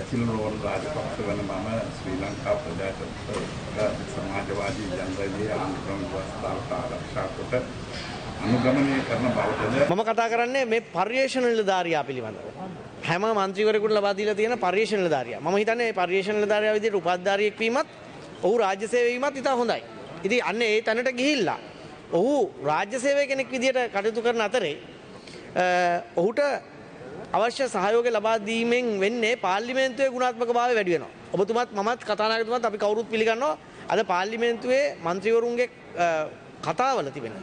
බැසිල් රාජපක්ෂ වෙන මම ශ්‍රී ලංකා ප්‍රජාතන්ත්‍ර සමාජවාදී ජනතාවගේ ආණ්ඩුක්‍රම ව්‍යවස්ථාවට ආරක්ෂා කොට අනුගමනය කරන බවටද මම කතා කරන්නේ මේ පර්යේෂණ නිලධාරියා පිළිබඳව. හැම മന്ത്രിවරයෙකුට ලබා දීලා තියෙන පර්යේෂණ නිලධාරියා. මම හිතන්නේ මේ පර්යේෂණ නිලධාරියා විදිහට උපාධිධාරියෙක් වීමත් ඔහු රාජ්‍ය සේවය වීමත් ඉතා හොඳයි. ඉතින් අන්න ඒ තැනට ගිහිල්ලා ඔහු රාජ්‍ය සේවය කෙනෙක් විදිහට කටයුතු කරන අතරේ ඔහුට අවශ්‍ය සහයෝගය ලබා දීමෙන් වෙන්නේ පාර්ලිමේන්තුවේ ගුණාත්මක භාවය වැඩි වෙනවා. ඔබතුමාත් මමත් කතානායකතුමාත් අපි කවුරුත් පිළිගන්නවා අද පාර්ලිමේන්තුවේ മന്ത്രിවරුන්ගේ කතාවල තිබෙන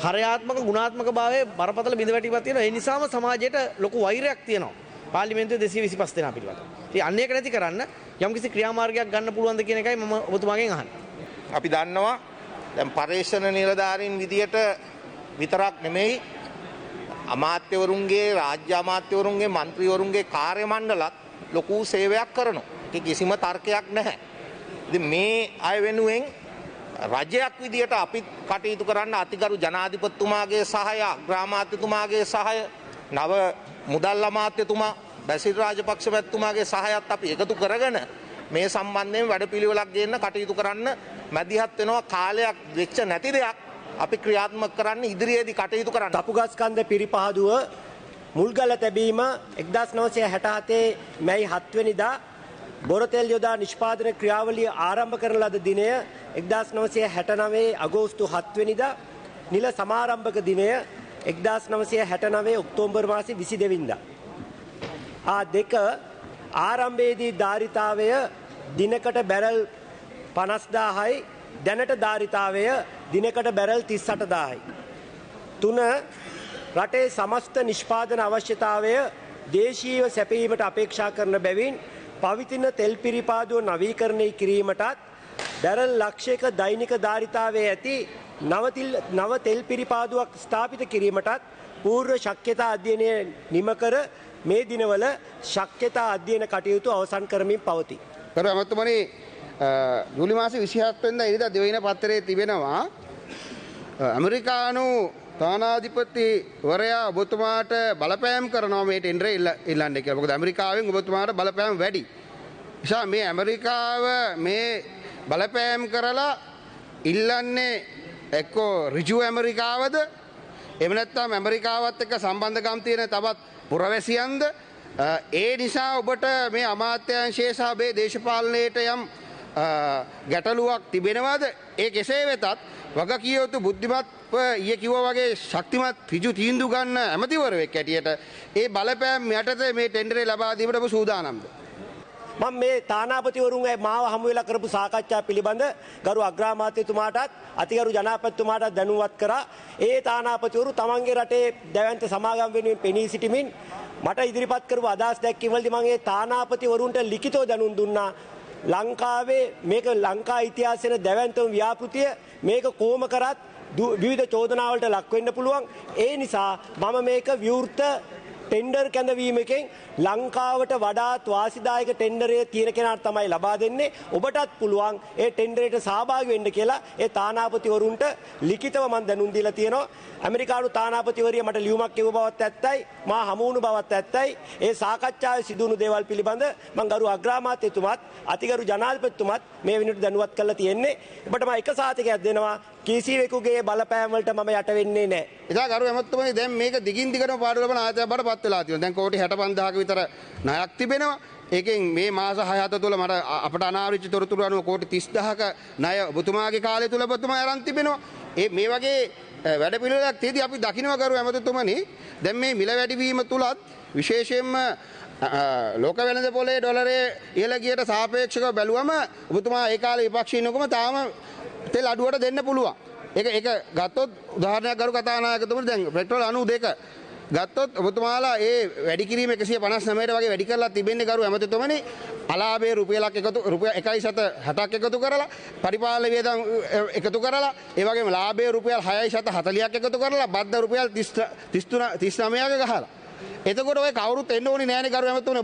හරයාත්මක ගුණාත්මක භාවයේ බරපතල බිඳ වැටීමක් තියෙනවා. ඒ නිසාම සමාජයට ලොකු වෛරයක් තියෙනවා පාර්ලිමේන්තුවේ 225 දෙනා පිළිබඳව. ඉතින් අන්න ඒක නැති කරන්න යම්කිසි ක්‍රියාමාර්ගයක් ගන්න පුළුවන්ද කියන එකයි මම ඔබතුමාගෙන් අහන්නේ. අපි දන්නවා දැන් පර්යේෂණ නිලධාරීන් විදියට විතරක් නෙමෙයි අමාත්‍යවරුන්ගේ රාජ්‍ය අමාත්‍යවරුන්ගේ മന്ത്രിවරුන්ගේ කාර්ය මණ්ඩලත් ලොකු සේවයක් කරනවා. ඒක කිසිම තර්කයක් නැහැ. ඉතින් මේ අය වෙනුවෙන් රජයක් විදියට අපි කටයුතු කරන්න අතිගරු ජනාධිපතිතුමාගේ සහාය, අග්‍රාමාත්‍යතුමාගේ සහාය, නව මුදල් අමාත්‍යතුමා බැසිල් රාජපක්ෂ මැතිතුමාගේ සහායත් අපි එකතු කරගෙන මේ සම්බන්ධයෙන් වැඩපිළිවෙලක් ගේන්න කටයුතු කරන්න මැදිහත් වෙනවා. කාලයක් වෙච්ච නැති දෙයක් අපි ක්‍රියාත්මක කරන්න ඉදිරියේදී කටයුතු කරන්න. තපුගස්කන්ධ පිරිපහදුව මුල්ගල තැබීම 1967 මැයි 7 වෙනිදා බොරතෙල් යොදා නිෂ්පාදන ක්‍රියාවලිය ආරම්භ කරන ලද දිනය 1969 අගෝස්තු 7 වෙනිදා නිල සමාරම්භක දිනය 1969 ඔක්තෝබර් මාසේ 22 වෙනිදා. ආ දෙක ආරම්භයේදී ධාරිතාවය දිනකට බැරල් 50000යි දැනට ධාරිතාවය දිනකට බැරල් 38000යි. තුන රටේ සමස්ත නිෂ්පාදන අවශ්‍යතාවය දේශීයව සැපයීමට අපේක්ෂා කරන බැවින් පවිතින තෙල් පිරිපාදුව නවීකරණය කිරීමටත් බැරල් ලක්ෂයක දෛනික ධාරිතාවයේ ඇති නව තෙල් පිරිපාදුවක් ස්ථාපිත කිරීමටත් පූර්ව ශක්්‍යතා අධ්‍යයනය නිම කර මේ දිනවල ශක්්‍යතා අධ්‍යයන කටයුතු අවසන් කරමින් පවතී. කරු ඇමතුමනි ජූලි මාසේ 27 වෙනිදා ඉරිදා දෙවයින පත්තරයේ තිබෙනවා ඇමරිකානු තානාධිපතිවරයා ඔබතුමාට බලපෑම් කරනවා මේ ටෙන්ඩර් ඉල්ලන්න කියලා. මොකද ඇමරිකාවෙන් ඔබතුමාට බලපෑම් වැඩි. නිසා මේ ඇමරිකාව මේ බලපෑම් කරලා ඉල්ලන්නේ එක්කෝ ඍජු ඇමරිකාවද එහෙම නැත්නම් ඇමරිකාවත් එක්ක සම්බන්ධකම් තියෙන තවත් පුරවැසියන්ද? ඒ නිසා ඔබට මේ අමාත්‍යාංශයේ සහ මේ දේශපාලනයට යම් ගැටලුවක් තිබෙනවද? ඒ කෙසේ වෙතත් වගකිය යුතු බුද්ධිමත් ඊයේ කිව්වා වගේ ශක්තිමත් ඍජු තීන්දුව ගන්න ඇමතිවරයෙක් හැටියට ඒ බලපෑම් යටතේ මේ ටෙන්ඩරේ ලබා දීමට ඔබ සූදානම්ද? මම මේ තානාපතිවරුන් මාව හමු වෙලා කරපු සාකච්ඡා පිළිබඳ ගරු අග්‍රාමාත්‍යතුමාටත් අතිගරු ජනාධිපතිතුමාටත් දැනුවත් කරා. ඒ තානාපතිවරු තමන්ගේ රටේ දැවැන්ත සමාගම් වෙනුවෙන් පෙනී සිටිමින් මට ඉදිරිපත් කරපු අදහස් දැක්වීමවලදී මම ඒ තානාපතිවරුන්ට ලිඛිතව දැනුම් දුන්නා. ලංකාවේ මේක ලංකා ඉතිහාසයේ දැවැන්තම ව්‍යාපෘතිය මේක කොහොම කරත් විවිධ චෝදනාවලට ලක් වෙන්න පුළුවන්. ඒ නිසා මම මේක විවෘත ටෙන්ඩර් කැඳවීමකින් ලංකාවට වඩාත් වාසිදායක ටෙන්ඩරයේ තියෙන කෙනාට තමයි ලබා දෙන්නේ. ඔබටත් පුළුවන් ඒ ටෙන්ඩරයට සහභාගී වෙන්න කියලා ඒ තානාපතිවරුන්ට ලිඛිතව මම දැනුම් දීලා තියෙනවා. ඇමරිකානු තානාපතිවරිය මට ලියුමක් කිව්ව බවත් ඇත්තයි. මා හමු වුණු බවත් ඇත්තයි. ඒ සාකච්ඡාවේ සිදුණු දේවල් පිළිබඳ මම ගරු අග්‍රාමාත්‍යතුමාත් අතිගරු ජනාධිපතිතුමාත් මේ වෙනුවට දැනුවත් කරලා තියෙන්නේ. ඔබට මම එක සාතිකයක් දෙනවා. කිසිවෙකුගේ බලපෑම් වලට මම යට වෙන්නේ නැහැ. ඉතින් ගරු ඇමතුමනි දැන් මේක දිගින් දිගටම පාඩු ලබන ආයතනයක් බවට පත් වෙලා තියෙනවා. දැන් කෝටි 65000ක විතර ණයක් තිබෙනවා. ඒකෙන් මේ මාස 6-7 තුළ මට අපට අනාවෘච්ච තොරතුරු අනුව කෝටි 30000ක ණය ඔබතුමාගේ කාලය තුළ ඔබතුමා අරන් තිබෙනවා. මේ වගේ වැඩ පිළිවෙලක් තියදී අපි දකිනවා කරු ඇමතුමනි දැන් මේ මිල වැඩිවීම තුලත් විශේෂයෙන්ම ලෝක වෙළඳ පොලේ ඩොලරේ ඉහළ ගියට සාපේක්ෂව බැලුවම ඔබතුමා ඒ කාලේ විපක්ෂයේ ඉන්නකොම තාම තෙල් අඩුවට දෙන්න පුළුවන්. ඒක ගත්තොත් උදාහරණයක් කරු කතානායකතුමනි දැන් පෙට්‍රෝල් 92 ගත්තොත් ඔබතුමාලා ඒ වැඩි කිරීම 159ට වගේ වැඩි කරලා තිබෙන්නේ කරු ඇමතිතුමනි අලාභයේ රුපියලක් රුපියල් 1.60ක් එකතු කරලා පරිපාලන වියදම් එකතු කරලා ඒ වගේම ලාභයේ රුපියල් 6.40ක් එකතු කරලා බද්ද රුපියල් 39ක ගහලා එතකොට ඔය කවුරුත් එන්න ඕනේ නෑනේ කරු ඇමතුනේ.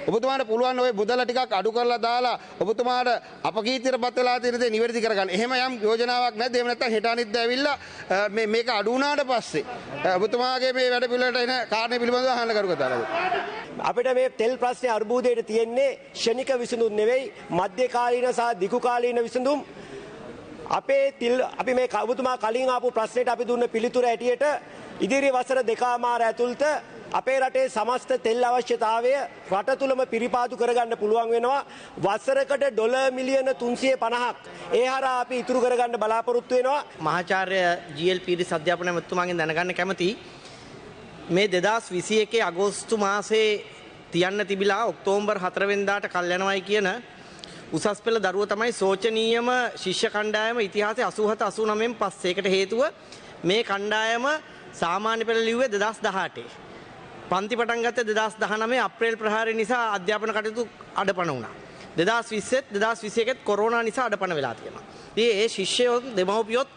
ඔබතුමාට පුළුවන් ඔය මුදල ටිකක් අඩු කරලා දාලා ඔබතුමාට අපකීර්තියටපත් වෙලා තියෙන දේ නිවැරදි කරගන්න. එහෙම යම් යෝජනාවක් නැද්ද? එහෙම නැත්නම් හෙට අනිද්දා ඇවිල්ලා මේක අඩු වුණාට පස්සේ ඔබතුමාගේ මේ වැඩ පිළිවෙලට එන කාරණේ පිළිබඳව අහන්න කරු කතාවද? අපිට මේ තෙල් ප්‍රශ්නේ අර්බුදයට තියෙන්නේ ක්ෂණික විසඳුම් නෙවෙයි මධ්‍යකාලීන සහ දිගුකාලීන විසඳුම්. අපි මේ ඔබතුමා කලින් ආපු ප්‍රශ්නෙට අපි දුන්න පිළිතුර ඇටියට ඉදිරි වසර දෙකමාර ඇතුළත අපේ රටේ සමස්ත තෙල් අවශ්‍යතාවය රට තුලම පිරිපාදු කරගන්න පුළුවන් වෙනවා. වසරකට ඩොලර් මිලියන 350ක් ඒ හරහා අපි ඉතුරු කරගන්න බලාපොරොත්තු වෙනවා. මහාචාර්ය ජී.එල්. පීරිස් අධ්‍යාපන ඇමතුමාගෙන් දැනගන්න කැමති මේ 2021 අගෝස්තු මාසේ තියන්න තිබිලා ඔක්තෝබර් 4 වෙනිදාට කල් යනවායි කියන උසස් පෙළ දරුව තමයි සෝචනීයම ශිෂ්‍ය කණ්ඩායම ඉතිහාසයේ 87 89න් පස්සේ. ඒකට හේතුව මේ කණ්ඩායම සාමාන්‍ය පෙළ ලිව්වේ 2018. පන්ති පටන් ගත්තේ 2019 අප්‍රේල් ප්‍රහාරය නිසා අධ්‍යාපන කටයුතු අඩපණ වුණා. 2021 කොරෝනා නිසා අඩපණ වෙලා තියෙනවා. ඉතින් ඒ ශිෂ්‍යයෝ දෙමව්පියොත්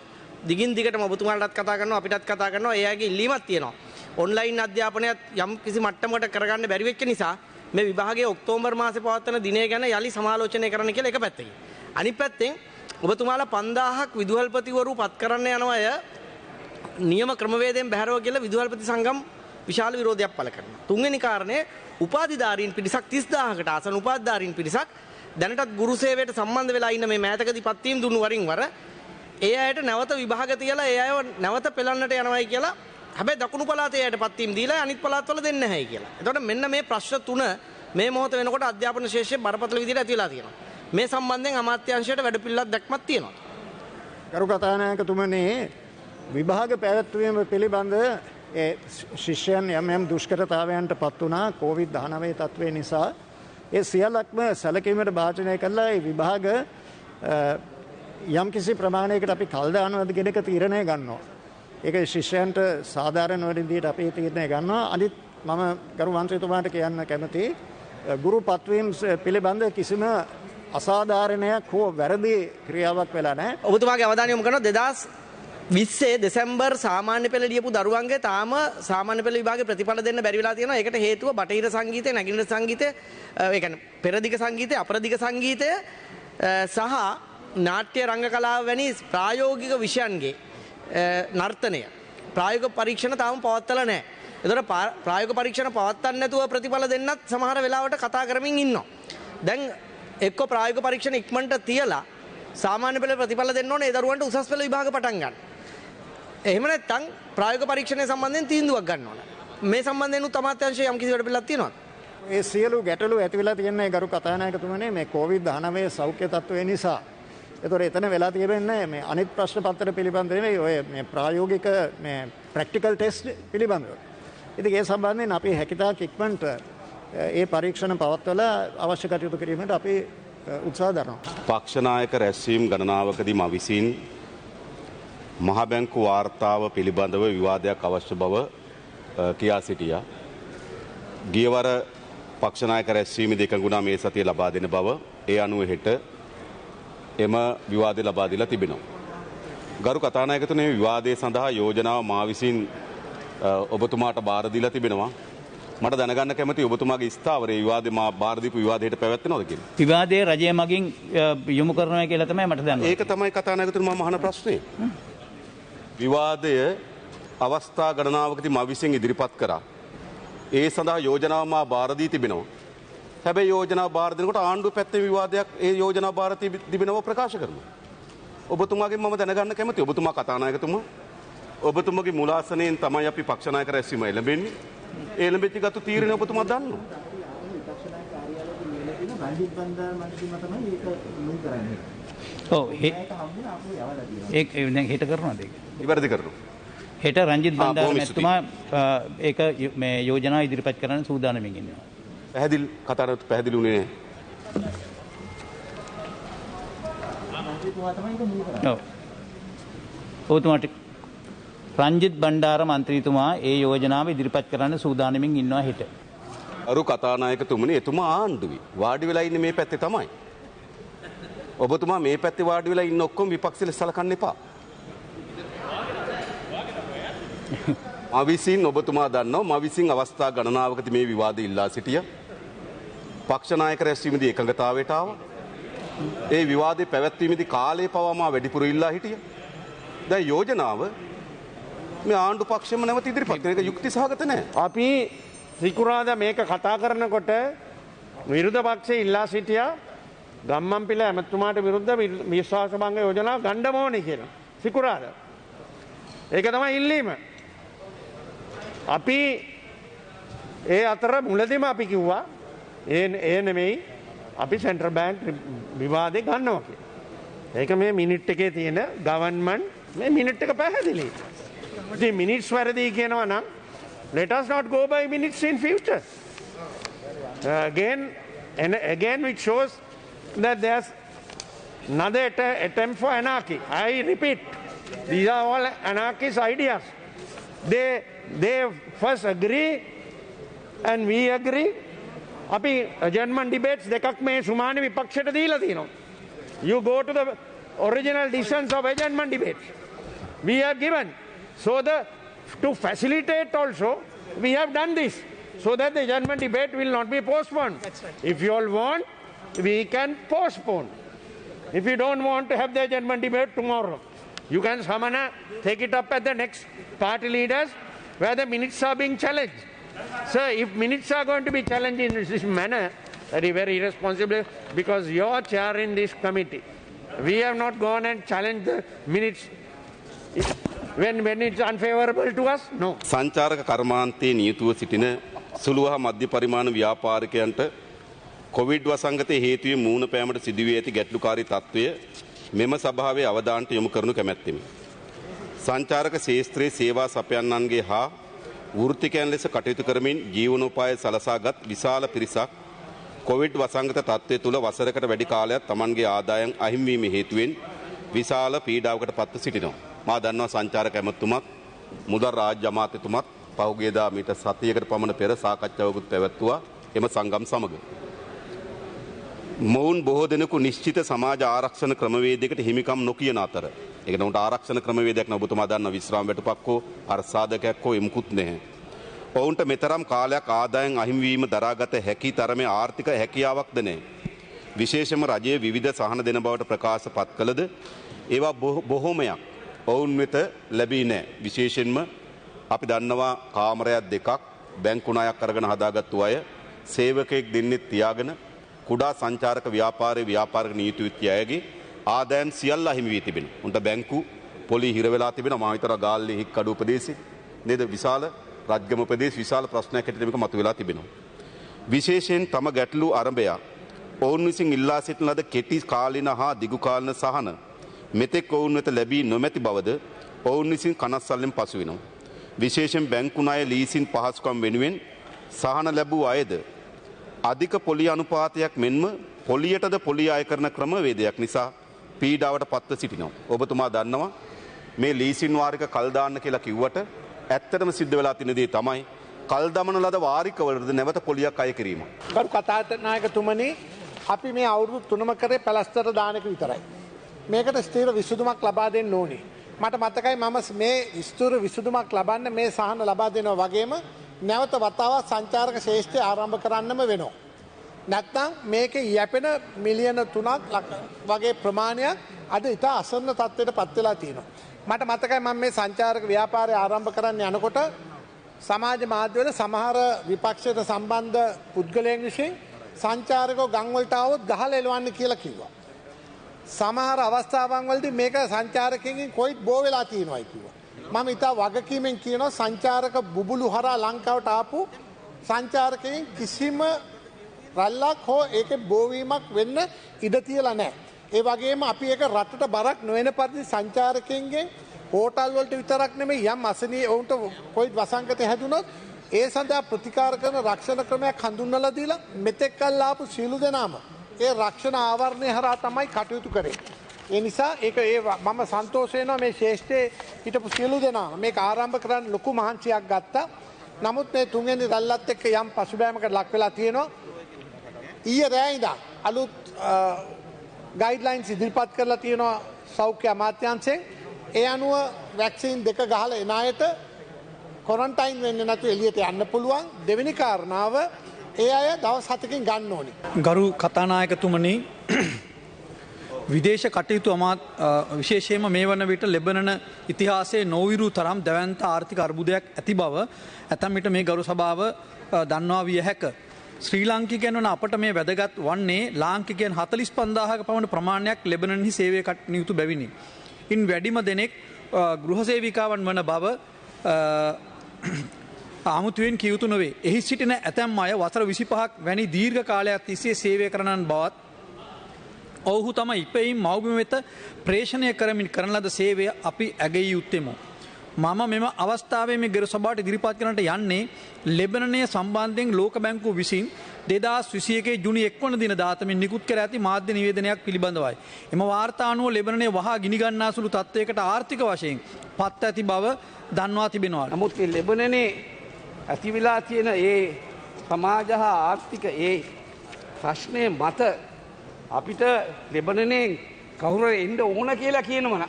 දිගින් දිගටම ඔබතුමාලටත් කතා කරනවා අපිටත් කතා කරනවා. එයාගේ ඉල්ලීමක් තියෙනවා. ඔන්ලයින් අධ්‍යාපනයත් යම් කිසි මට්ටමකට කරගන්න බැරි වෙච්ච නිසා මේ විභාගයේ ඔක්තෝබර් මාසේ පවත්වන දිනය ගැන යලි සමාලෝචනය කරන්න කියලා එක පැත්තකින්. අනිත් පැත්තෙන් ඔබතුමාලා 5000ක් විදුහල්පතිවරු පත් කරන්න යන අය නියම ක්‍රමවේදයෙන් බැහැරව කියලා විදුහල්පති සංගම් විශාල විරෝධයක් පළ කරනවා. තුන්වෙනි කාරණය උපාධිධාරීන් පිරිසක් 30000කට ආසන උපාධිධාරීන් පිරිසක් දැනටත් ගුරු සේවයට සම්බන්ධ වෙලා ඉන්න මේ මෑතකදී පත්වීම් දුන්නු වරින් වර ඒ අයට නැවත විභාග තියලා ඒ අයව නැවත පෙළන්නට යනවායි කියලා. හැබැයි දකුණු පළාතේ අයට පත්වීම් දීලා අනිත් පළාත්වල දෙන්නේ නැහැයි කියලා. එතකොට මෙන්න මේ ප්‍රශ්න තුන මේ මොහොත වෙනකොට අධ්‍යාපන ශාස්ත්‍රයේ බරපතල විදිහට ඇති වෙලා තියෙනවා. මේ සම්බන්ධයෙන් අමාත්‍යාංශයට වැඩපිළිවෙලක් දැක්මක් තියෙනවා. ගරු කතානායකතුමනි, විභාග පැවැත්වීම පිළිබඳ ඒ ශිෂ්‍යයන් යම් දුෂ්කරතාවයන්ට පත් වුණා COVID-19 තත්ත්වය නිසා. ඒ සියල්ලක්ම සැලකීමට භාජනය කළා. ඒ විභාග යම් කිසි ප්‍රමාණයකට අපි කල් දානවද කියන එක තීරණය ගන්නවා. ඒක ශිෂ්‍යයන්ට සාධාරණ විදිහට අපි තීරණය ගන්නවා. අනිත් මම ගරු මන්ත්‍රීතුමාට කියන්න කැමතියි ගුරු පත්වීම් පිළිබඳ කිසිම අසාධාරණයක් හෝ වැරදි ක්‍රියාවක් වෙලා නැහැ. ඔබතුමාගේ අවධානය යොමු කරනවා 2020 දෙසැම්බර් සාමාන්‍ය පෙළ ලියපු දරුවන්ගේ තාම සාමාන්‍ය පෙළ විභාගේ ප්‍රතිඵල දෙන්න බැරි වෙලා තියෙනවා. ඒකට හේතුව බටහිර සංගීතය, නැගෙනහිර සංගීතය, ඒ කියන්නේ පෙරදිග සංගීතය, අපරදිග සංගීතය සහ නාට්‍ය රංග කලාව වැනි ප්‍රායෝගික විෂයන්ගේ නර්තනය ප්‍රායෝගික පරීක්ෂණ තාම පවත්වලා නැහැ. ඒතර ප්‍රායෝගික පරීක්ෂණ පවත්වන්න නැතුව ප්‍රතිඵල දෙන්නත් සමහර වෙලාවට කතා කරමින් ඉන්නවා. දැන් එක්ක ප්‍රායෝගික පරීක්ෂණ ඉක්මනට තියලා සාමාන්‍ය පෙළ ප්‍රතිඵල දෙන්න ඕනේ ඒ දරුවන්ට උසස් පෙළ විභාග පටන් ගන්න. එහෙම නැත්නම් ප්‍රායෝගික පරීක්ෂණය සම්බන්ධයෙන් තීන්දුවක් ගන්න ඕන. මේ සම්බන්ධයෙන් උත් අමාත්‍යාංශයේ යම් කිසි වැඩ පිළිවෙලක් තියෙනවද? ඒ සියලු ගැටලු ඇති වෙලා තියෙන්නේ ගරු කතානායකතුමනි මේ COVID-19 සෞඛ්‍ය තත්ත්වය නිසා. ඒතොර එතන වෙලා තියෙන්නේ මේ අනිත් ප්‍රශ්න පත්‍ර පිළිබඳ නෙවෙයි ඔය මේ ප්‍රායෝගික මේ ප්‍රැක්ටිකල් ටෙස්ට් පිළිබඳව. ඉතින් ඒ සම්බන්ධයෙන් අපි හැකියතාක් ඉක්මනට ඒ පරීක්ෂණ පවත්වලා අවශ්‍ය කටයුතු කිරීමට අපි උත්සාහ දරනවා. පක්ෂ නායක රැස්වීම් ගණනාවකදී මා විසින් මහ බැංකු වාර්තාව පිළිබඳව විවාදයක් අවශ්‍ය බව කියා සිටියා. ගියවර පක්ෂ නායක රැස්වීමේදී එකඟුණා මේ සතිය ලබා දෙන බව. ඒ අනුව හෙට එම විවාදය ලබා දීලා තිබෙනවා. ගරු කතානායකතුමනි, මේ විවාදය සඳහා යෝජනාව මා විසින් ඔබතුමාට බාර දීලා තිබෙනවා. මට දැනගන්න කැමති ඔබතුමාගේ ස්ථාවරයේ විවාදේ මා බාර දීපු විවාදයට පැවැත්වෙනවද කියලා. විවාදයේ රජය මගින් යොමු කරනවා කියලා තමයි මට දැනෙන්නේ. ඒක තමයි කතානායකතුමා මහන ප්‍රශ්නේ. විවාදය අවස්ථා ගණනාවකදී මා විසින් ඉදිරිපත් කරා. ඒ සඳහා යෝජනාව මා බාර දී තිබෙනවා. හැබැයි යෝජනාව බාර දෙනකොට ආණ්ඩුව පැත්තේ විවාදයක් ඒ යෝජනාව බාර තිබෙනව ප්‍රකාශ කරනවා. ඔබතුමාගෙන් මම දැනගන්න කැමතියි. ඔබතුමා කතානායකතුමා ඔබතුමාගේ මුලාසනයෙන් තමයි අපි පක්ෂ නායක රැස්වීම එළඹෙන්නේ. ඒ එළඹෙච්ච ගතු තීරණය ඔබතුමා දන්නවා. ඔව් ඒක දැන් හෙට කරනවාද ඒක? ඉවරදි කරනවා. හෙට රංජිත් බණ්ඩාර මැතිතුමා ඒක මේ යෝජනා ඉදිරිපත් කරන්න සූදානම්ින් ඉන්නවා. පැහැදිලි කතාවට පැහැදිලි වුණේ නැහැ. ඔව්. ඔබතුමාට රංජිත් බණ්ඩාර මන්ත්‍රීතුමා ඒ යෝජනාව ඉදිරිපත් කරන්න සූදානම්ින් ඉන්නවා හෙට. අරු කතානායකතුමනි, එතුමා ආණ්ඩුවේ වාඩි වෙලා ඉන්නේ මේ පැත්තේ තමයි. ඔබතුමා මේ පැත්තේ වාඩි වෙලා ඉන්න ඔක්කොම විපක්ෂ ලෙස සලකන්න එපා. මවිසින් ඔබතුමා දන්නවා මවිසින් අවස්ථා ගණනාවකදී මේ විවාදය ඉල්ලා සිටියා. පක්ෂ නායක රැස්වීමේදී එකඟතාවයට ආවා. ඒ විවාදේ පැවැත්වීමේදී කාලය පවා මා වැඩිපුර ඉල්ලා හිටියා. දැන් යෝජනාව මේ ආණ්ඩු පක්ෂෙම නැවත ඉදිරිපත් කරන එක යුක්ති සහගත නැහැ. අපි සිකුරාදා මේක කතා කරනකොට විරුද්ධ පක්ෂයේ ඉල්ලා සිටියා ගම්මන්පිල ඇමතුමාට විරුද්ධ විශ්වාස භංග යෝජනාව ගන්න ඕනේ කියලා. සිකුරාදා. ඒක තමයි ඉල්ලීම. අපි ඒ අතර මුලදීම අපි කිව්වා ඒ නෙමෙයි අපි සෙන්ට්‍රල් බැංක් විවාදේ ගන්නවා කියලා. ඒක මේ මිනිට් එකේ තියෙන ගවර්න්මන්ට් මේ මිනිට් එක පැහැදිලි. ඉතින් මිනිට්ස් වැරදි කියනවා නම් let us not go by minutes in future. Again which shows that there's another attempt for anarchy. I repeat, these are all anarchist ideas. They first agree and we agree. අපි adjournment debates දෙකක් මේ සුමාන විපක්ෂයට දීලා තියෙනවා. You go to the original decisions of adjournment debates. We have given. So to facilitate also, we have done this so that the adjournment debate will not be postponed. Right. If you all want, we can postpone. If you don't want to have the adjournment debate tomorrow, you can summon take it up at the next party leaders where the minutes are being challenged. Sir, if minutes are going to be challenged in this manner, that is very irresponsible because you're chair in this committee. We have not gone and challenged the minutes when it's unfavorable to us. No. සංචාරක කර්මාන්තයේ නියුතුව සිටින සුළු හා මධ්‍ය පරිමාණ ව්‍යාපාරිකයන්ට Covid වසංගතයේ හේතුවෙන් මූණ පෑමට සිදුවී ඇති ගැටලුකාරී තත්ත්වය මෙම සභාවේ අවධානයට යොමු කරනු කැමැත්තෙමි. සංචාරක ශේෂ්ත්‍රයේ සේවා සපයන්නන්ගේ හා වෘත්තිකයන් ලෙස කටයුතු කරමින් ජීවනෝපාය සලසාගත් විශාල පිරිසක් කොවිඩ් වසංගත තත්ත්වය තුළ වසරකට වැඩි කාලයක් Tamanගේ ආදායම් අහිමිවීම හේතුවෙන් විශාල පීඩාවකට පත්ව සිටිනවා. මා දන්නවා සංචාරක ඇමතුමත් මුදල් රාජ්‍ය අමාත්‍යතුමත් පහුගියදා මීට සතියකට පමණ පෙර සාකච්ඡාවකුත් පැවැත්වුවා එම සංගම් සමග. මොවුන් බොහෝ දෙනෙකු නිශ්චිත සමාජ ආරක්ෂණ ක්‍රමවේදයකට හිමිකම් නොකියන අතර ඒක නමුත් ආරක්ෂණ ක්‍රමවේදයක් නෑ ඔබතුමා දන්නා විශ්‍රාම වැටුපක් හෝ අර්සාදකයක් හෝ එමුකුත් නැහැ. ඔවුන්ට මෙතරම් කාලයක් ආදායම් අහිමිවීම දරාගත හැකි තරමේ ආර්ථික හැකියාවක්ද නැහැ. විශේෂම රජයේ විවිධ සහන දෙන බවට ප්‍රකාශ පත් කළද ඒවා බොහෝමයක් ඔවුන් වෙත ලැබී නැහැ. විශේෂයෙන්ම අපි දන්නවා කාමරයක් දෙකක් බැංකු ණයක් අරගෙන හදාගත්තු අය සේවකයෙක් දෙන්නෙක් තියාගෙන කුඩා සංචාරක ව්‍යාපාරික නීතිවිද්‍ය අයගේ ආදායම් සියල්ල අහිමි වී තිබෙනවා. උන්ට බැංකු පොලි හිර වෙලා තිබෙනවා. මා විතර ගාල්ලේ හික්කඩු ප්‍රදේශේ නේද විශාල රජගම ප්‍රදේශ විශාල ප්‍රශ්නයක් හැටියට මේක මතුවලා තිබෙනවා. විශේෂයෙන් තම ගැටලු ආරම්භය ඔවුන් විසින් ඉල්ලා සිටින ලද කෙටි කාලින හා දිගු කාලින සහන මෙතෙක් ඔවුන් වෙත ලැබී නොමැති බවද ඔවුන් විසින් කනස්සල්ලෙන් පසු වෙනවා. විශේෂයෙන් බැංකු ණය ලීසින් පහසුකම් වෙනුවෙන් සහන ලැබූ අයද අධික පොලි අනුපාතයක් මෙන්ම පොලියටද පොලි අය කරන ක්‍රමවේදයක් නිසා පීඩාවට පත්ව සිටිනවා. ඔබතුමා දන්නවා මේ ලීසින් වාරික කල් දාන්න කියලා කිව්වට ඇත්තටම සිද්ධ වෙලා තියෙන දේ තමයි කල් දමන ලද වාරිකවලද නැවත පොලියක් අය කිරීම. කරු කතානායකතුමනි අපි මේ අවුරුදු 3ම කරේ පැලස්තර දාන එක විතරයි. මේකට ස්ථිර විසඳුමක් ලබා දෙන්න ඕනේ. මට මතකයි මම මේ ස්ථිර විසඳුමක් ලබන්න මේ සහන ලබා දෙනවා වගේම නැවත වතාවක් සංචාරක ශේෂ්ඨය ආරම්භ කරන්නම වෙනවා. නැත්නම් මේකේ යැපෙන මිලියන 3ක් වගේ ප්‍රමාණයක් අද ඉතා අසන්න තත්ත්වයට පත් වෙලා තියෙනවා. මට මතකයි මම මේ සංචාරක ව්‍යාපාරය ආරම්භ කරන්න යනකොට සමාජ මාධ්‍යවල සමහර විපක්ෂයට සම්බන්ධ පුද්ගලයන් විසින් සංචාරකව ගම් වලට આવොත් ගහලා එලවන්න කියලා කිව්වා. සමහර අවස්ථාවන් වලදී මේක සංචාරකයන්ගෙන් කොයිත් බෝ වෙලා තියෙනවායි කිව්වා. මම ඉතා වගකීමෙන් කියනවා සංචාරක බුබුලු හරහා ලංකාවට ආපු සංචාරකයන් කිසිම රැල්ලක් හෝ ඒකේ බෝවීමක් වෙන්න ඉඩ තියලා නැහැ. ඒ වගේම අපි ඒක රටට බරක් නොවන පරිදි සංචාරකයන්ගෙන් හෝටල් වලට විතරක් නෙමෙයි යම් අසනීය වුන්ට කොයිත් වසංගත හැදුනොත් ඒ සඳහා ප්‍රතිකාර කරන රක්ෂණ ක්‍රමයක් හඳුන්වලා දීලා මෙතෙක් කල් ආපු සියලු දෙනාම ඒ රක්ෂණ ආවරණය හරහා තමයි කටයුතු කරේ. ඒ නිසා ඒක මම සන්තෝෂ වෙනවා මේ ශේෂ්ඨයේ හිටපු සියලු දෙනා මේක ආරම්භ කරන්න ලොකු මහන්සියක් ගත්තා. නමුත් මේ තුන්වෙනි රැල්ලත් එක්ක යම් පසුබෑමකට ලක් වෙලා තියෙනවා. ඊයේ රෑ ඉඳන් අලුත් ගයිඩ්ලයින්ස් ඉදිරිපත් කරලා තියෙනවා සෞඛ්‍ය අමාත්‍යාංශයෙන්. ඒ අනුව වැක්සින් 2 ගහලා එන අයට කොරන්ටයින් වෙන්න නැතු එළියට යන්න පුළුවන්. දෙවෙනි කාරණාව ඒ අය දවස් 7කින් ගන්න ඕනි. ගරු කතානායකතුමනි විදේශ කටයුතු විශේෂයෙන්ම මේ වන විට ලෙබනන ඉතිහාසයේ නොවිරු තරම් දැවැන්ත ආර්ථික අර්බුදයක් ඇති බව ඇතැම් විට මේ ගරු සභාව දන්වා විය හැක. ශ්‍රී ලාංකිකයන් වන අපට මේ වැදගත් වන්නේ ලාංකිකයන් 45,000ක පමණ ප්‍රමාණයක් ලෙබනන්හි සේවය කටයුතු බැවිනි. ඉන් වැඩිම දෙනෙක් ගෘහසේවිකාවන් වන බව ආමුතුවෙන් කියයුතු නොවේ. එහි සිටින ඇතැම් අය වසර 25ක් වැනි දීර්ඝ කාලයක් තිස්සේ සේවය කරනන් බවත් ඔවුහු තම ඉපෙයින් මව්බිම වෙත ප්‍රේෂණය කරමින් කරන ලද සේවය අපි ඇගී යුත්තෙමු. මම මෙම අවස්ථාවේ මේ ගරු සභාවට ඉදිරිපත් කරන්නට යන්නේ ලෙබනනය සම්බන්ධයෙන් ලෝක බැංකුව විසින් 2021 ජුනි 1 වන දින දාතමින් නිකුත් කර ඇති මාධ්‍ය නිවේදනයක් පිළිබඳවයි. එම වාර්තා අනුව ලෙබනනය වහා ගිනිගන්නා සුළු තත්ත්වයකට ආර්ථික වශයෙන් පත් ඇති බව දන්වා තිබෙනවා. නමුත් ලෙබනනේ ඇතිවිලා තියෙන ඒ සමාජ හා ආර්ථික ඒ ප්‍රශ්නය මත අපිට ලෙබනනේ කවුරු එන්න ඕන කියලා කියනවනම්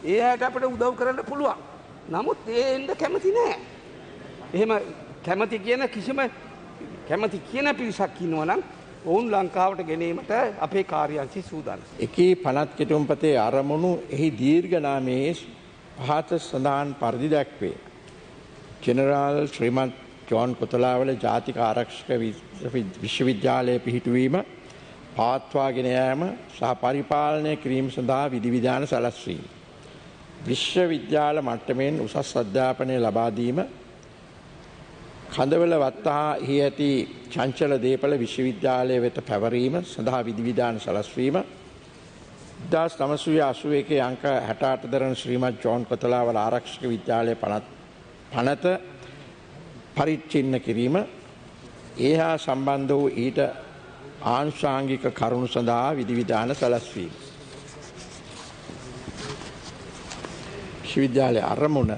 ඒ හැට අපිට උදව් කරන්න පුළුවන්. නමුත් ඒ එන්න කැමති නෑ. එහෙම කැමති කියන පිරිසක් ඉන්නවනම් ඔවුන් ලංකාවට ගෙනීමට අපේ කාර්යාංශය සූදානම්. එකී පනත් කෙටුම්පතේ අරමුණු එහි දීර්ඝනාමයේ පහත සඳහන් පරිදි දැක්වේ. ජෙනරාල් ශ්‍රීමන්ත් ජෝන් කොතලාවල ජාතික ආරක්ෂක විශ්වවිද්‍යාලය පිහිටුවීම පවත්වාගෙන යාම සහ පරිපාලනය කිරීම සඳහා විධිවිධාන සැලැස්වීම. විශ්වවිද්‍යාල මට්ටමෙන් උසස් අධ්‍යාපනය ලබා දීම කඳවල වත්තා එහි ඇති චංචල දේපල විශ්වවිද්‍යාලය වෙත පැවරීම සඳහා විධිවිධාන සැලැස්වීම 1981 අංක 68 දරන ශ්‍රීමත් ජෝන් කොතලාවල ආරක්ෂක විද්‍යාලය පනත පරිච්ඡින්න කිරීම ඒ හා සම්බන්ධ වූ ඊට ආංශාංගික කරුණු සඳහා විධිවිධාන සැලැස්වීම. විශ්වවිද්‍යාලයේ අරමුණ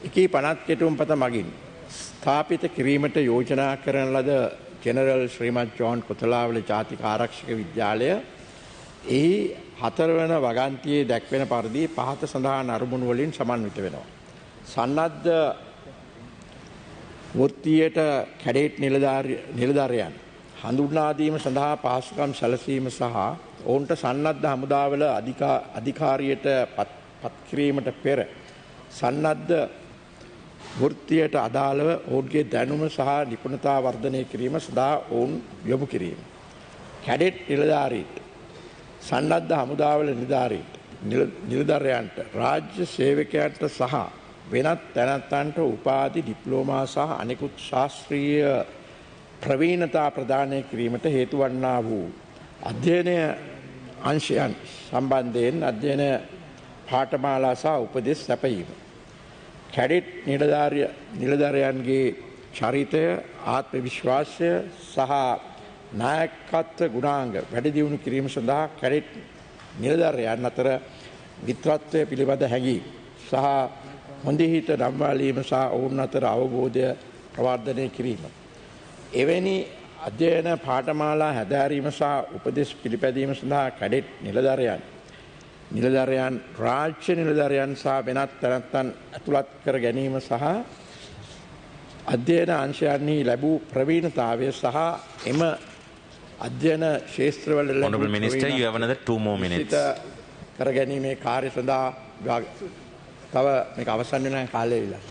එකී පනත් කෙටුම්පත මගින් ස්ථාපිත කිරීමට යෝජනා කරන ලද ජෙනරල් ශ්‍රීමත් ජෝන් කොතලාවල ජාතික ආරක්ෂක විද්‍යාලය එහි 4 වන වගන්තියේ දැක්වෙන පරිදි පහත සඳහන් අරමුණු වලින් සමන්විත වෙනවා. සන්නද්ධ වෘත්තියට කැඩේට් නිලධාරියන් හඳුන්වා දීම සඳහා පහසුකම් සැලසීම සහ ඔවුන්ට සන්නද්ධ හමුදාවල අධිකාරියට පත් කිරීමට පෙර සන්නද්ධ වෘත්තියට අදාළව ඔවුන්ගේ දැනුම සහ නිපුණතා වර්ධනය කිරීම සඳහා ඔවුන් යොමු කිරීම. කැඩෙට් නිලධාරීන්ට සන්නද්ධ හමුදාවල නිලධාරියන්ට රාජ්‍ය සේවකයන්ට සහ වෙනත් තැනැත්තන්ට උපාධි ඩිප්ලෝමා සහ අනෙකුත් ශාස්ත්‍රීය ප්‍රවීණතා ප්‍රදානය කිරීමට හේතු වන්නා වූ අධ්‍යයනය අංශයන් සම්බන්ධයෙන් අධ්‍යයන පාඨමාලා සහ උපදෙස් සැපයීම. කැඩෙට් නිලධාරියන්ගේ චරිතය ආත්ම විශ්වාසය සහ නායකත්ව ගුණාංග වැඩි දියුණු කිරීම සඳහා කැඩෙට් නිලධාරියන් අතර මිත්‍රත්වය පිළිබඳ හැඟීම් සහ හොඳිහිත නම්වාලීම සහ ඔවුන් අතර අවබෝධය ප්‍රවර්ධනය කිරීම. එවැනි අධ්‍යයන පාඨමාලා හැදෑරීම සහ උපදෙස් පිළිපැදීම සඳහා කැඩෙට් නිලධාරියන් රාජ්‍ය නිලධාරියන් සහ වෙනත් තැනැත්තන් ඇතුළත් කර ගැනීම සහ අධ්‍යයන අංශයන්හි ලැබූ ප්‍රවීණතාවය සහ එම අධ්‍යයන ක්ෂේත්‍රවල Honorable Minister, you have another 2 more minutes. කර ගැනීමේ කාර්ය සඳහා තව මේක අවසන් වෙන කාලය ඉලා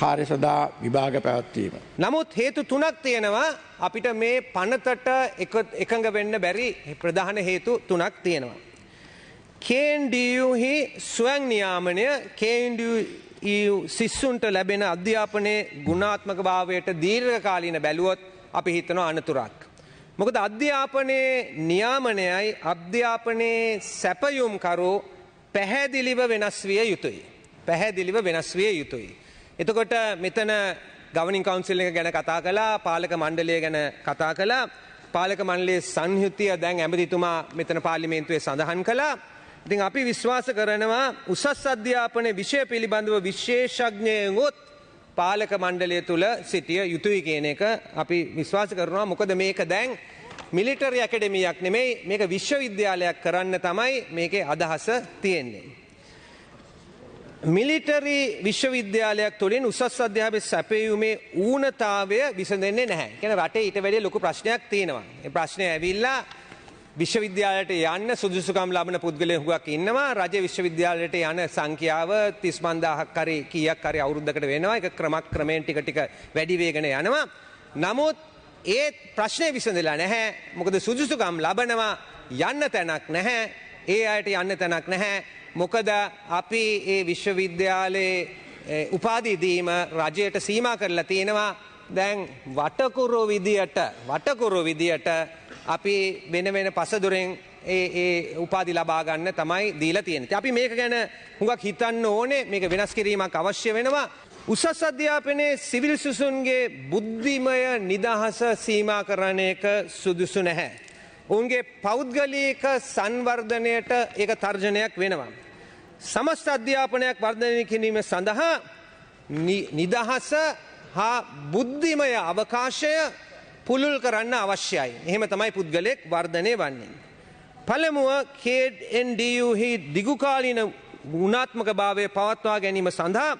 කාර්ය සඳහා විභාග පැවැත්වීම. නමුත් හේතු 3ක් තියෙනවා අපිට මේ පනතට එකඟ වෙන්න බැරි ප්‍රධාන හේතු 3ක් තියෙනවා. KNDU-හි ස්වයං නියාමනය KNDU සිස්සුන්ට ලැබෙන අධ්‍යාපනයේ ගුණාත්මක භාවයට දීර්ඝකාලීන බැලුවොත් අපි හිතනවා අනතුරක්. මොකද අධ්‍යාපනයේ නියාමනයයි අධ්‍යාපනයේ සැපයුම්කරු පැහැදිලිව වෙනස් විය යුතුයි. පැහැදිලිව වෙනස් විය යුතුයි. එතකොට මෙතන ගවර්නින් කවුන්සිල් එක ගැන කතා කළා, පාලක මණ්ඩලය ගැන කතා කළා. පාලක මණ්ඩලයේ සංයුතිය දැන් ඇමතිතුමා මෙතන පාර්ලිමේන්තුවේ සඳහන් කළා. ඉතින් අපි විශ්වාස කරනවා උසස් අධ්‍යාපනයේ විෂය පිළිබඳව විශේෂඥයෙකුත් පාලක මණ්ඩලය තුල සිටිය යුතුයි කියන එක අපි විශ්වාස කරනවා. මොකද මේක දැන් මිලිටරි ඇකඩමියක් නෙමෙයි, මේක විශ්වවිද්‍යාලයක් කරන්න තමයි මේකේ අදහස තියෙන්නේ. මිලිටරි විශ්වවිද්‍යාලයක් තුළින් උසස් අධ්‍යාපනය සැපයීමේ ඌනතාවය විසඳෙන්නේ නැහැ. කියන රටේ ඊට වැඩිය ලොකු ප්‍රශ්නයක් තියෙනවා. ඒ ප්‍රශ්නේ ඇවිල්ලා විශ්වවිද්‍යාලයට යන්න සුදුසුකම් ලබන පුද්ගලයන් හුඟක් ඉන්නවා. රජ විශ්වවිද්‍යාලයට යන සංඛ්‍යාව 35000ක් හරි කීයක් හරි අවුරුද්දකට වෙනවා. ඒක ක්‍රමයෙන් ටික වැඩි වේගන යනවා. නමුත් ඒ ප්‍රශ්නේ විසඳලා නැහැ. මොකද සුදුසුකම් ලබනවා යන්න තැනක් නැහැ. ඒ අයට යන්න තැනක් නැහැ. මොකද අපි ඒ විශ්වවිද්‍යාලයේ උපාධි දීම රජයට සීමා කරලා තියෙනවා. දැන් වටකුරු විදියට අපි වෙන පසදුරෙන් ඒ උපාධි ලබා ගන්න තමයි දීලා තියෙන්නේ. අපි මේක ගැන හුඟක් හිතන්න ඕනේ. මේක වෙනස් කිරීමක් අවශ්‍ය වෙනවා. උසස් අධ්‍යාපනයේ සිවිල් සිසුන්ගේ බුද්ධිමය නිදහස සීමා කරන එක සුදුසු නැහැ. ඔවුන්ගේ පෞද්ගලික සංවර්ධනයට ඒක තර්ජනයක් වෙනවා. සමස්ත අධ්‍යාපනයක් වර්ධනය කිරීම සඳහා නිදහස හා බුද්ධිමය අවකාශය පුළුල් කරන්න අවශ්‍යයි. එහෙම තමයි පුද්ගලයෙක් වර්ධනය වන්නේ. පළමුව KNDU-හි දිගුකාලීන ගුණාත්මක භාවය පවත්වා ගැනීම සඳහා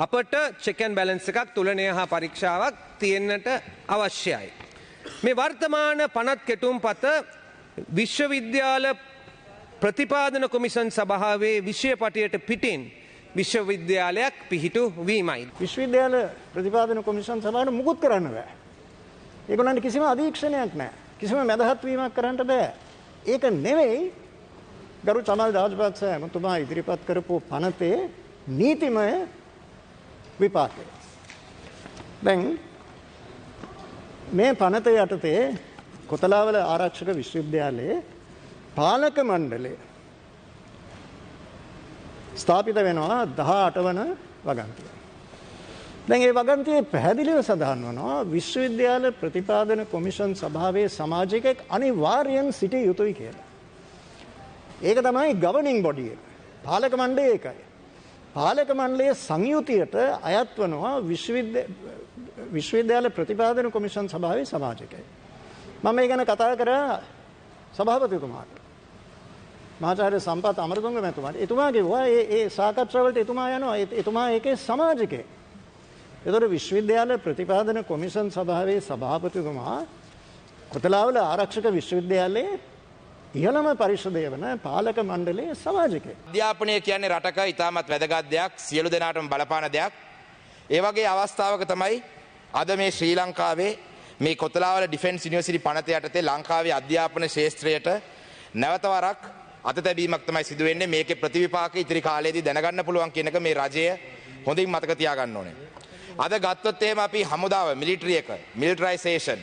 අපට චෙක් ඇන්ඩ් බැලන්ස් එකක් තුලනය හා පරීක්ෂාවක් තියෙන්නට අවශ්‍යයි. මේ වර්තමාන පනත් කෙටුම්පත විශ්වවිද්‍යාල ප්‍රතිපාදන කොමිසන් සභාවේ විෂය පටියට පිටින් විශ්වවිද්‍යාලයක් පිහිටු වීමයි. විශ්වවිද්‍යාල ප්‍රතිපාදන කොමිසන් සභාවට මුකුත් කරන්න බෑ. ඒගොල්ලන්ට කිසිම අධීක්ෂණයක් නැහැ. කිසිම මැදහත් වීමක් කරන්න බෑ. ඒක නෙවෙයි ගරු චමල් රාජපක්ෂ මහතුමා ඉදිරිපත් කරපු පනතේ නීතිමය විපාකය. දැන් මේ පනත යටතේ කොතලාවල ආරක්ෂක විශ්වවිද්‍යාලයේ පාලක මණ්ඩලය ස්ථාපිත වෙනවා 18 වන වගන්තිය. දැන් ඒ වගන්තියේ පැහැදිලිව සඳහන් වනවා විශ්වවිද්‍යාල ප්‍රතිපාදන කොමිෂන් සභාවේ සමාජිකයෙක් අනිවාර්යෙන් සිටිය යුතුයි කියලා. ඒක තමයි ගවර්නින් බොඩි එක. පාලක මණ්ඩලය ඒකයි. පාලක මණ්ඩලයේ සංයුතියට අයත් වනවා විශ්වවිද්‍යාල ප්‍රතිපාදන කොමිෂන් සභාවේ සමාජිකයෙක්. මම මේ ගැන කතා කරා සභාපතිතුමාට. මහාචාර්ය සම්පත් අමරතුංග මහතුමාට. එතුමා කිව්වා ඒ සාකච්ඡාවලට එතුමා යනවා. එතුමා ඒකේ සමාජිකයෙක්. ඒතර විශ්වවිද්‍යාල ප්‍රතිපාදන කොමිෂන් සභාවේ සභාපතිතුමා කොතලාවල ආරක්ෂක විශ්වවිද්‍යාලයේ ඉහළම පරිශ්‍රදය වන පාලක මණ්ඩලයේ සමාජිකයෙක්. අධ්‍යාපනය කියන්නේ රටක ඉතාමත් වැදගත් දෙයක්, සියලු දෙනාටම බලපාන දෙයක්. ඒ වගේ අවස්ථාවක තමයි අද මේ ශ්‍රී ලංකාවේ මේ කොතලාවල ඩිෆෙන්ස් යුනිවර්සිටි පනත යටතේ ලංකාවේ අධ්‍යාපන ශාස්ත්‍රයට නැවත වරක් අත තැබීමක් තමයි සිදු වෙන්නේ. මේකේ ප්‍රතිවිපාක ඉදිරි කාලයේදී දැනගන්න පුළුවන් කියන එක මේ රජය හොඳින් මතක තියාගන්න ඕනේ. අද ගත්තොත් එහෙම අපි හමුදාව මිලිටරි එක මිලිටරයිසේෂන්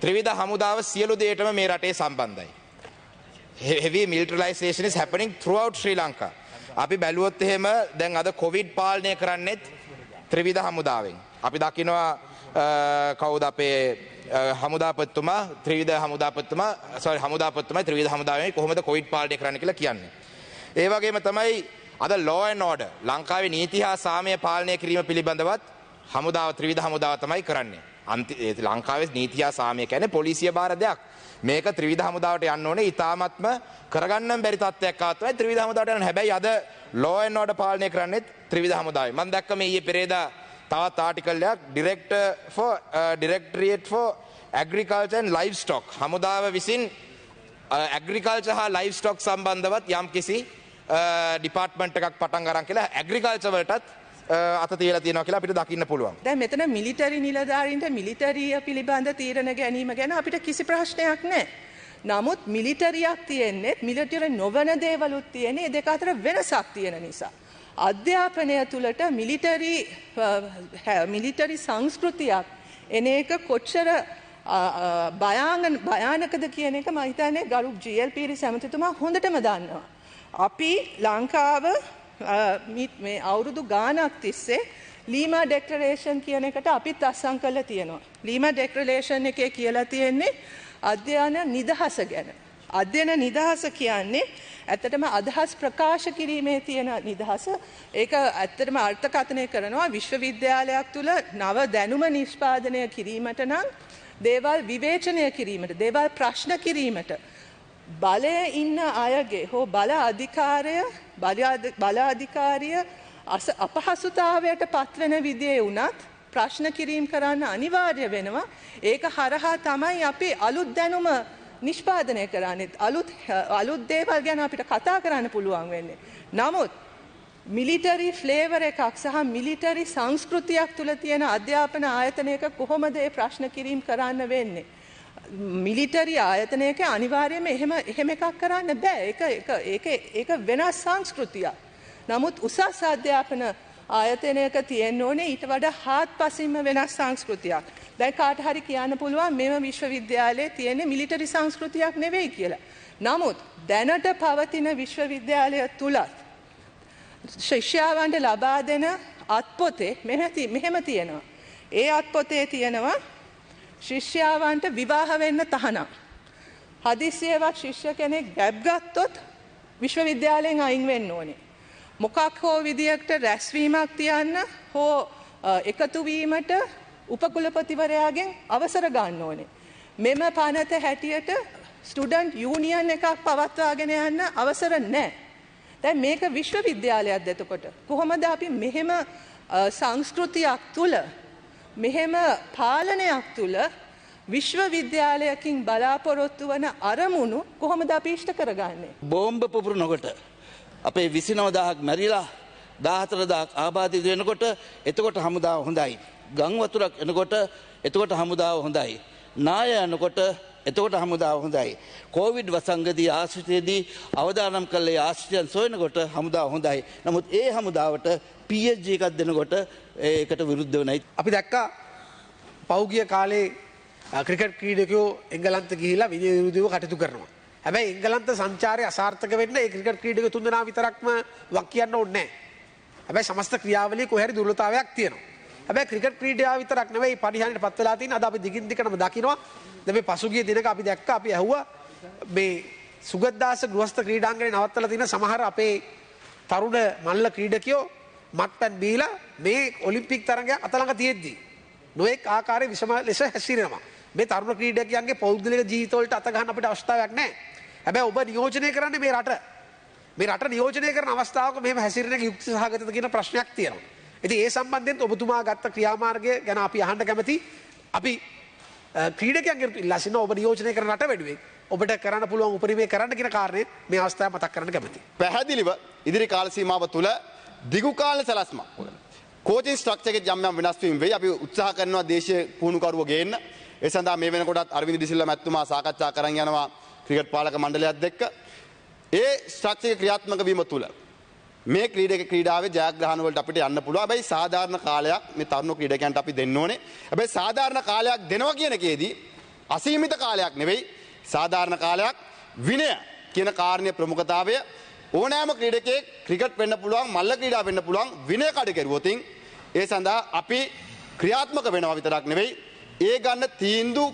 ත්‍රිවිධ හමුදාව සියලු දේටම මේ රටේ සම්බන්ධයි. heavy militarization is happening throughout Sri Lanka. අපි බැලුවොත් එහෙම දැන් අද කොවිඩ් පාලනය කරන්නේත් ත්‍රිවිධ හමුදාවෙන්. අපි දකිනවා කවුද අපේ හමුදාපතිතුමා ත්‍රිවිධ හමුදාපතිතුමා හමුදාපතිතුමා ත්‍රිවිධ හමුදාවෙන් කොහොමද කොවිඩ් පාලනය කරන්න කියලා කියන්නේ. ඒ වගේම තමයි අද law and order ලංකාවේ නීති හා සාමය පාලනය කිරීම පිළිබඳවත් හමුදාව ත්‍රිවිධ හමුදාව තමයි කරන්නේ. ලංකාවේ නීති හා සාමය කියන්නේ පොලිසිය බාර දෙයක්. මේක ත්‍රිවිධ හමුදාවට යන්න ඕනේ. ඊටාත්ම කරගන්න බැරි තත්ත්වයක් ආවත් තමයි ත්‍රිවිධ හමුදාවට යන්න. හැබැයි අද law and order පාලනය කරන්නේත් ත්‍රිවිධ හමුදාවෙන්. මම දැක්ක මේ ඊයේ පෙරේදා තවත් ආටිකල් එකක් Directorate for Agriculture and Livestock හමුදාව විසින් ඇග්‍රිකල්චර් හා ලයිව්ස්ටොක් සම්බන්ධවත් යම්කිසි ඩිපාර්ට්මන්ට් එකක් පටන් අරන් කියලා ඇග්‍රිකල්චර් වලටත් අත තියලා තියෙනවා කියලා අපිට දකින්න පුළුවන්. දැන් මෙතන මිලිටරි නිලධාරීන්ට මිලිටරිය පිළිබඳ තීරණ ගැනීම ගැන අපිට කිසි ප්‍රශ්නයක් නැහැ. නමුත් මිලිටරියක් තියෙන්නේ මිලිටරි නොවන දේවලුත් තියෙන්නේ. ඒ දෙක අතර වෙනසක් තියෙන නිසා. අධ්‍යාපනය තුළට මිලිටරි සංස්කෘතියක් එන එක කොච්චර භයානකද කියන එක මම හිතන්නේ ගරු ජී.එල්. පීරිස් ඇමතිතුමා හොඳටම දන්නවා. අපි ලංකාව මේ අවුරුදු ගානක් තිස්සේ ලීමා ඩෙක්ලරේෂන් කියන එකට අපිත් අත්සන් කරලා තියෙනවා. ලීමා ඩෙක්ලරේෂන් එකේ කියලා තියෙන්නේ අධ්‍යයන නිදහස ගැන. අධ්‍යයන නිදහස කියන්නේ ඇත්තටම අදහස් ප්‍රකාශ කිරීමේ තියෙන නිදහස. ඒක ඇත්තටම අර්ථකථනය කරනවා විශ්වවිද්‍යාලයක් තුළ නව දැනුම නිෂ්පාදනය කිරීමට නම් දේවල් විවේචනය කිරීමට, දේවල් ප්‍රශ්න කිරීමට බලය ඉන්න අයගේ හෝ බල අධිකාරිය අපහසුතාවයට පත්වෙන විදිහේ වුණත් ප්‍රශ්න කිරීම කරන්න අනිවාර්ය වෙනවා. ඒක හරහා තමයි අපි අලුත් දැනුම නිෂ්පාදනය කරන්නේ. අලුත් දේවල් ගැන අපිට කතා කරන්න පුළුවන් වෙන්නේ. නමුත් මිලිටරි ෆ්ලේවර් එකක් සහ මිලිටරි සංස්කෘතියක් තුළ තියෙන අධ්‍යාපන ආයතනයක කොහොමද ඒ ප්‍රශ්න කිරීම කරන්න වෙන්නේ? මිලිටරි ආයතනයක අනිවාර්යයෙන්ම එහෙම එකක් කරන්න බෑ. ඒක වෙනස් සංස්කෘතියක්. නමුත් උසස් අධ්‍යාපන ආයතනයක තියෙන්න ඕනේ ඊට වඩා හාත්පසින්ම වෙනස් සංස්කෘතියක්. දැන් කාට හරි කියන්න පුළුවන් මෙම විශ්වවිද්‍යාලයේ තියෙන මිලිටරි සංස්කෘතියක් නෙවෙයි කියලා. නමුත් දැනට පවතින විශ්වවිද්‍යාලය තුලත් ශිෂ්‍යාවන්ට ලබා දෙන අත්පොතේ මෙහෙම තියෙනවා. ඒ අත්පොතේ තියෙනවා ශිෂ්‍යාවන්ට විවාහ වෙන්න තහනම්. හදිසියේවත් ශිෂ්‍ය කෙනෙක් ගැබ් ගත්තොත් විශ්වවිද්‍යාලයෙන් අයින් වෙන්න ඕනේ. මොකක් හෝ විදියකට රැස්වීමක් තියන්න හෝ එකතු වීමට උපකුලපතිවරයාගෙන් අවසර ගන්න ඕනේ. මෙම පනත හැටියට ස්ටුඩන්ට් යූනියන් එකක් පවත්වාගෙන යන්න අවසර නැහැ. දැන් මේක විශ්වවිද්‍යාලයක්ද එතකොට? කොහොමද අපි මෙහෙම සංස්කෘතියක් තුල මෙහෙම පාලනයක් තුල විශ්වවිද්‍යාලයකින් බලාපොරොත්තු වන අරමුණු කොහොමද අපි ඉෂ්ට කරගන්නේ? බෝම්බ පුපුරනකොට අපේ 29000ක් මැරිලා 14000ක් ආබාධිත වෙනකොට එතකොට හමුදාව හොඳයි. ගම් වතුරක් එනකොට එතකොට හමුදාව හොඳයි. නාය යනකොට එතකොට හමුදාව හොඳයි. කොවිඩ් වසංගතී ආශ්‍රිතයේදී අවදානම් කළේ ආශ්‍රිතයන් සොයනකොට හමුදාව හොඳයි. නමුත් ඒ හමුදාවට PhD එකක් දෙනකොට ඒකට විරුද්ධ වෙනයි. අපි දැක්කා පෞගිය කාලේ ක්‍රිකට් ක්‍රීඩකයෝ එංගලන්ත ගිහිලා විනිවිදව කටයුතු කරනවා. හැබැයි එංගලන්ත සංචාරය අසාර්ථක වෙන්න ඒ ක්‍රිකට් ක්‍රීඩක තුන්දෙනා විතරක්ම වක් කියන්න ඕනේ නැහැ. හැබැයි සමස්ත ක්‍රියාවලියේ කොහරි දුර්වලතාවයක් තියෙනවා. හැබැයි ක්‍රිකට් ක්‍රීඩාව විතරක් නෙවෙයි පරිහානියට පත් වෙලා තියෙන අද අපි දිගින් දිගටම දකිනවා. දැන් මේ පසුගිය දිනක අපි දැක්කා අපි ඇහුවා මේ සුගතදාස ගෘහස්ත ක්‍රීඩාංගණේ නවත්තලා තියෙන සමහර අපේ තරුණ මල්ල ක්‍රීඩකයෝ මත්පැන් බීලා මේ ඔලිම්පික් තරඟයක් අතලඟ තියෙද්දි නොඑක් ආකාරයේ විෂම ලෙස හැසිරෙනවා. මේ තරුණ ක්‍රීඩකයන්ගේ පෞද්ගලික ජීවිතවලට අත ගන්න අපිට අවස්ථාවක් නැහැ. හැබැයි ඔබ නියෝජනය කරන්නේ මේ රට. මේ රට නියෝජනය කරන අවස්ථාවක මෙහෙම හැසිරෙන එක යුක්ති සහගතද කියන ප්‍රශ්නයක් තියෙනවා. ඉතින් ඒ සම්බන්ධයෙන් ඔබතුමා ගත්ත ක්‍රියාමාර්ගය ගැන අපි අහන්න කැමති. අපි ක්‍රීඩකයන්ගෙන් ඉල්ලා සිටිනවා ඔබ නියෝජනය කරන රට වෙනුවෙන් ඔබට කරන්න පුළුවන් උපරිමය කරන්න කියන කාරණේ මේ අවස්ථාවේ මතක් කරන්න කැමතියි. පැහැදිලිව ඉදිරි කාල සීමාව තුළ දිගු කාල සැලැස්මක් කෝචින් ස්ට්‍රක්චර් එකේ යම් යම් වෙනස් වීම් වෙයි. අපි උත්සාහ කරනවා දේශීය පුහුණුකරුවෝ ගේන්න. ඒ සඳහා මේ වෙනකොටත් අරවින්ද ඩිසිල්වා මැතිතුමා සාකච්ඡා කරන් යනවා ක්‍රිකට් පාලක මණ්ඩලයත් එක්ක. ඒ ස්ට්‍රක්චර් එක ක්‍රියාත්මක වීම තුළ මේ ක්‍රීඩාවේ ජයග්‍රහණ වලට අපිට යන්න පුළුවන්. හැබැයි සාධාරණ කාලයක් මේ තරුණ ක්‍රීඩකයන්ට අපි දෙන්න ඕනේ. හැබැයි සාධාරණ කාලයක් දෙනවා කියන එකේදී අසීමිත කාලයක් නෙවෙයි සාධාරණ කාලයක් විනය කියන කාරණේ ප්‍රමුඛතාවය ඕනෑම ක්‍රීඩකයෙක් ක්‍රිකට් වෙන්න පුළුවන් මල්ල ක්‍රීඩා වෙන්න පුළුවන් විනය කඩ කෙරුවොතින් ඒ සඳහා අපි ක්‍රියාත්මක වෙනවා විතරක් නෙවෙයි ඒ ගන්න තීන්දුව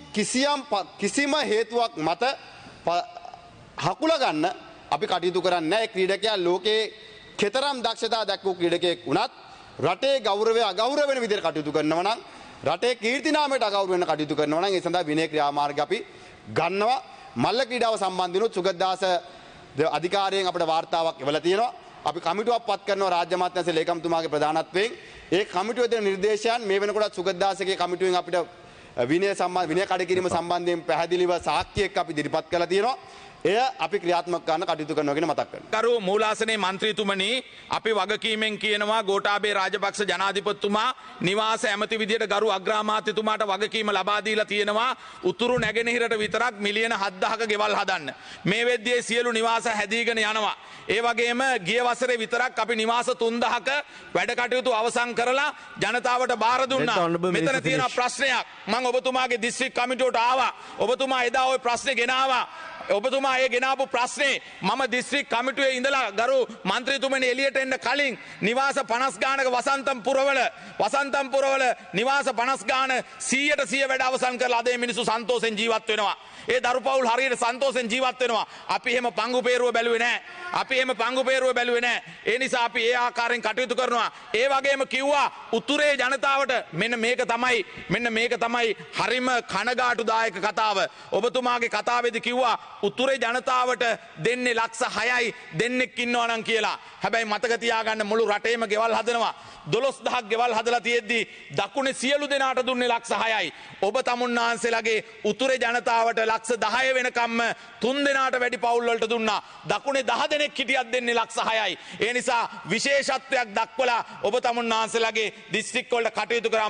කිසිම හේතුවක් මත හකුල ගන්න අපි කටයුතු කරන්නේ නැහැ. ක්‍රීඩකයා ලෝකේ කෙතරම් දක්ෂතා දක්වපු ක්‍රීඩකයෙක් වුණත් රටේ ගෞරවය අගෞරව වෙන විදිහට කටයුතු කරනවා නම් රටේ කීර්තිනාමයට අගෞරව වෙන කටයුතු කරනවා නම් ඒ සඳහා විනය ක්‍රියාමාර්ග අපි ගන්නවා. මල්ල ක්‍රීඩාව සම්බන්ධිනුත් සුගතදාස අධිකාරියෙන් අපිට වාර්තාවක් එවලා තියෙනවා. අපි කමිටුවක් පත් කරනවා රාජ්‍ය අමාත්‍යාංශ ලේකම්තුමාගේ ප්‍රධානත්වයෙන්. ඒ කමිටුවේ දෙන නිර්දේශයන් මේ වෙනකොට සුගතදාසගේ කමිටුවෙන් අපිට විනය කඩ කිරීම සම්බන්ධයෙන් පැහැදිලිව සාක්ෂියක් අපි ඉදිරිපත් කරලා තියෙනවා. එය අපි ක්‍රියාත්මක කරන්න කටයුතු කරනවා කියන මතක් කරනවා. කරු මූලාසනයේ മന്ത്രിතුමනි අපි වගකීමෙන් කියනවා ගෝඨාභය රාජපක්ෂ ජනාධිපතිතුමා නිවාස ඇමති විදියට ගරු අග්‍රාමාත්‍යතුමාට වගකීම ලබා දීලා තියෙනවා උතුරු නැගෙනහිරට විතරක් මිලියන 7000ක ගෙවල් හදන්න. මේ වෙද්දී සියලු නිවාස හැදීගෙන යනවා. ඒ වගේම ගිය වසරේ විතරක් අපි නිවාස 3000ක වැඩ කටයුතු අවසන් කරලා ජනතාවට බාර දුන්නා. මෙතන තියෙන ප්‍රශ්නයක් මම ඔබතුමාගේ දිස්ත්‍රික් කමිටුවට ආවා. ඔබතුමා එදා ওই ප්‍රශ්නේ ගෙනාවා. ඔබතුමා ඒ ගෙනාපු ප්‍රශ්නේ මම දිස්ත්‍රික් කමිටුවේ ඉඳලා ගරු മന്ത്രിතුමනි එළියට එන්න කලින් නිවාස 50 ගානක වසන්තම්පුරවල නිවාස 50 ගාන 100% වැඩ අවසන් කරලා අද මිනිස්සු සන්තෝෂෙන් ජීවත් වෙනවා. ඒ දරු පවුල් හරියට සන්තෝෂෙන් ජීවත් වෙනවා. අපි එහෙම පංගු පේරුව බැලුවේ නැහැ. ඒ නිසා අපි ඒ ආකාරයෙන් කටයුතු කරනවා. ඒ වගේම කිව්වා උතුරේ ජනතාවට මෙන්න මේක තමයි හරිම කනගාටුදායක කතාව. ඔබතුමාගේ කතාවේදී කිව්වා උතුරේ ජනතාවට දෙන්නේ ලක්ෂ 6යි දෙන්නෙක් ඉන්නවා නම් කියලා. හැබැයි මතක තියාගන්න මුළු රටේම ගෙවල් හදනවා. 12000ක් ගෙවල් හදලා තියෙද්දි දකුණේ සියලු දෙනාට දුන්නේ ලක්ෂ 6යි. ඔබ තමුන්නාන්සේලාගේ උතුරේ ජනතාවට ලක්ෂ 10 වෙනකම්ම 3 දෙනාට වැඩි පවුල් වලට දුන්නා. දකුණේ 10 දෙනෙක් හිටියත් දෙන්නේ ලක්ෂ 6යි. ඒ නිසා විශේෂත්වයක් දක්වලා ඔබ තමුන්නාන්සේලාගේ දිස්ත්‍රික් වලට කටයුතු කරා